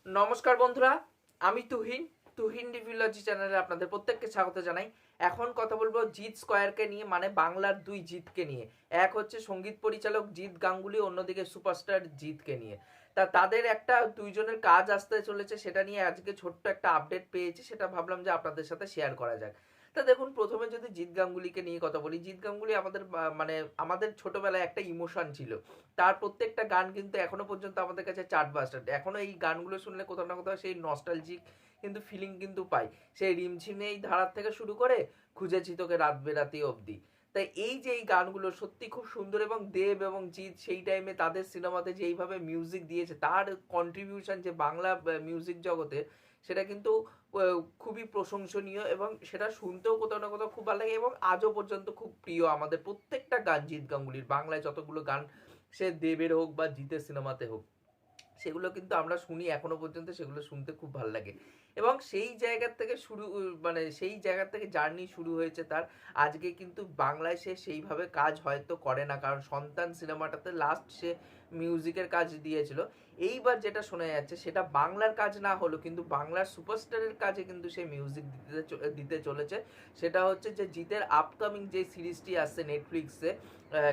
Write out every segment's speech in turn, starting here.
নমস্কার বন্ধুরা, আমি তুহিন রিভিউলজি চ্যানেলে আপনাদের প্রত্যেককে স্বাগত জানাই। এখন কথা বলবো জিৎ স্কয়ারকে নিয়ে, মানে বাংলার দুই জিতকে নিয়ে। এক হচ্ছে সঙ্গীত পরিচালক জিৎ গাঙ্গুলি, অন্যদিকে সুপারস্টার জিৎকে নিয়ে। তাদের একটা দুইজনের কাজ আসতে চলেছে, সেটা নিয়ে আজকে ছোট্ট একটা আপডেট পেয়েছি, সেটা ভাবলাম যে আপনাদের সাথে শেয়ার করা যাক। দেখুন, প্রথমে যদি জিৎ গাঙ্গুলিকে নিয়ে কথা বলি, জিৎ গাঙ্গুলি আমাদের মানে আমাদের ছোটবেলায় একটা ইমোশন ছিল। তার প্রত্যেকটা গান কিন্তু এখনো পর্যন্ত আমাদের কাছে চার্টবাস্টার। এখনো এই গানগুলো শুনলে কোথাও না কোথাও সেই নস্টালজিক কিন্তু ফিলিং কিন্তু পাই। সেই রিমঝিমে এই ধারার থেকে শুরু করে খুঁজেছি তোকে রাত বেরাতে অবধি। তাই এই যে এই গানগুলো সত্যি খুব সুন্দর, এবং দেব এবং জিৎ সেই টাইমে তাদের সিনেমাতে যে এইভাবে মিউজিক দিয়েছে, তার কন্ট্রিবিউশন যে বাংলা মিউজিক জগতে, সেটা কিন্তু খুবই প্রশংসনীয়, এবং সেটা শুনতেও কোথাও না কোথাও খুব ভালো লাগে, এবং আজও পর্যন্ত খুব প্রিয় আমাদের প্রত্যেকটা গান জিৎ গাঙ্গুলির। বাংলায় যতগুলো গান, সে দেবের হোক বা জিতের সিনেমাতে হোক, সেগুলো কিন্তু আমরা শুনি এখনো পর্যন্ত, সেগুলো শুনতে খুব ভালো লাগে। এবং সেই জায়গার থেকে শুরু, মানে সেই জায়গা থেকে জার্নি শুরু হয়েছে তার। আজকে কিন্তু বাংলায় সে সেইভাবে কাজ হয়তো করে না, কারণ সন্তান সিনেমাটাতে লাস্ট সে মিউজিকের কাজ দিয়েছিল। এইবার যেটা শোনা যাচ্ছে সেটা বাংলার কাজ না হলো, কিন্তু বাংলার সুপারস্টারের কাজে কিন্তু সে মিউজিক দিতে চলেছে। সেটা হচ্ছে যে জিতের আপকামিং যে সিরিজটি আসছে নেটফ্লিক্সে,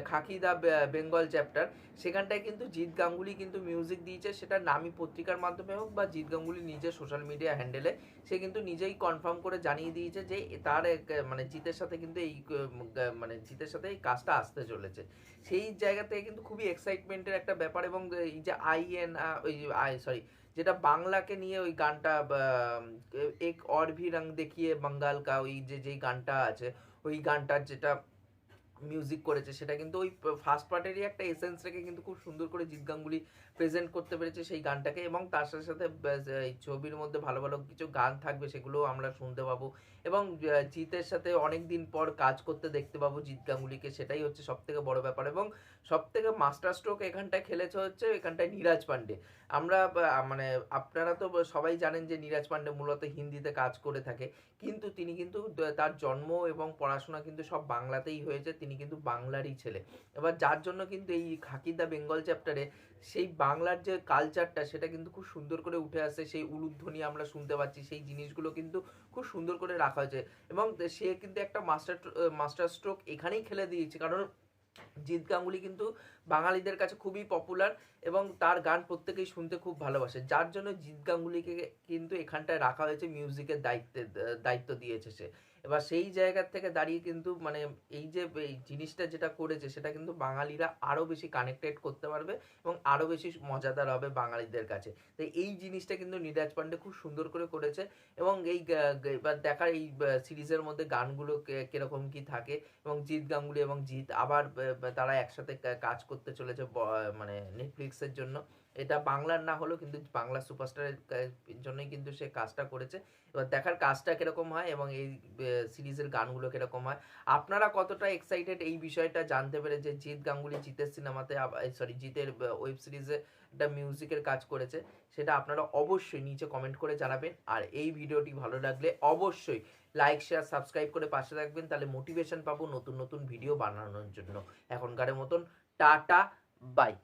খাকি দা বেঙ্গল চ্যাপ্টার, সেখানটায় কিন্তু জিৎ গাঙ্গুলি কিন্তু মিউজিক দিয়েছে। সেটা নামী পত্রিকার মাধ্যমে হোক বা জিৎ গাঙ্গুলি নিজের সোশ্যাল মিডিয়া হ্যান্ডেলে, সে কিন্তু নিজেই কনফার্ম করে জানিয়ে দিয়েছে যে তার মানে জিতের সাথে কিন্তু এই মানে জিতের সাথে এই কাজটা আসতে চলেছে। সেই জায়গা থেকে কিন্তু খুবই এক্সাইটমেন্টের একটা ব্যাপার। এবং এই যে ওই সরি, যেটা বাংলাকে নিয়ে ওই গানটা, এক और भी रंग देखिए बंगाल का, ওই যেই গানটা আছে, ওই গানটার যেটা মিউজিক করেছে, সেটা কিন্তু ওই ফার্স্ট পার্টেরই একটা এসেন্স রেখে কিন্তু খুব সুন্দর করে জিৎ গাঙ্গুলি প্রেজেন্ট করতে পেরেছে সেই গানটাকে। এবং তার সাথে সাথে এই ছবির মধ্যে ভালো ভালো কিছু গান থাকবে, সেগুলোও আমরা শুনতে পাবো। এবং জিতের সাথে অনেক দিন পর কাজ করতে দেখতে পাবো জিৎ গাঙ্গুলিকে, সেটাই হচ্ছে সব থেকে বড় ব্যাপার। এবং সব থেকে মাস্টার স্ট্রোক এখানটায় খেলেছে হচ্ছে এখানটায় নীরাজ পান্ডে। আমরা মানে আপনারা তো সবাই জানেন যে নীরাজ পান্ডে মূলত হিন্দিতে কাজ করে থাকে, কিন্তু তিনি কিন্তু তার জন্ম এবং পড়াশোনা কিন্তু সব বাংলাতেই হয়েছে। তিনি কিন্তু বাংলারই ছেলে। এবার যার জন্য কিন্তু এই খাকি দা বেঙ্গল চ্যাপ্টারে সেই বাংলার যে কালচারটা, সেটা কিন্তু খুব সুন্দর করে উঠে আসছে। সেই উলুধ্বনি আমরা শুনতে পাচ্ছি, সেই জিনিসগুলো কিন্তু খুব সুন্দর করে রাখা হয়েছে। এবং সে কিন্তু একটা মাস্টার স্ট্রোক এখানেই খেলে দিয়েছে, কারণ জিৎ গাঙ্গুলি কিন্তু বাঙালিদের কাছে খুবই পপুলার, এবং তার গান প্রত্যেকেই শুনতে খুব ভালোবাসে। যার জন্য জিৎ গাঙ্গুলিকে কিন্তু এখানটায় রাখা হয়েছে, মিউজিকের দায়িত্ব দিয়েছে সে। এবার সেই জায়গার থেকে দাঁড়িয়ে কিন্তু মানে এই যে এই জিনিসটা যেটা করেছে, সেটা কিন্তু বাঙালিরা আরো বেশি কানেক্টেড করতে পারবে, এবং আরো বেশি মজাদার হবে বাঙালিদের কাছে। তাই এই জিনিসটা কিন্তু নীরাজ পান্ডে খুব সুন্দর করে করেছে। এবং এই এবার দেখার এই সিরিজের মধ্যে গানগুলো কিরকম কি থাকে, এবং জিৎ গাঙ্গুলি এবং জিৎ আবার তারা একসাথে কাজ করতে চলেছে মানে নেটফ্লিক্সের জন্য। এটা বাংলার না হলেও কিন্তু বাংলা সুপারস্টারের জন্যই কিন্তু সে কাজটা করেছে। এবার দেখার কাজটা কিরকম হয়, এবং এই সিরিজের গানগুলো কিরকম হয়। আপনারা কতটা এক্সাইটেড এই বিষয়টা জানতে পেরে, যে জিৎ গাঙ্গুলি জিতের সিনেমাতে, সরি জিতের ওয়েব সিরিজে একটা মিউজিকের কাজ করেছে, সেটা আপনারা অবশ্যই নিচে কমেন্ট করে জানাবেন। আর এই ভিডিওটি ভালো লাগলে অবশ্যই লাইক শেয়ার সাবস্ক্রাইব করে পাশে থাকবেন, তাহলে মোটিভেশন পাবো নতুন নতুন ভিডিও বানানোর জন্য। এখনকার মতন টাটা, বাই।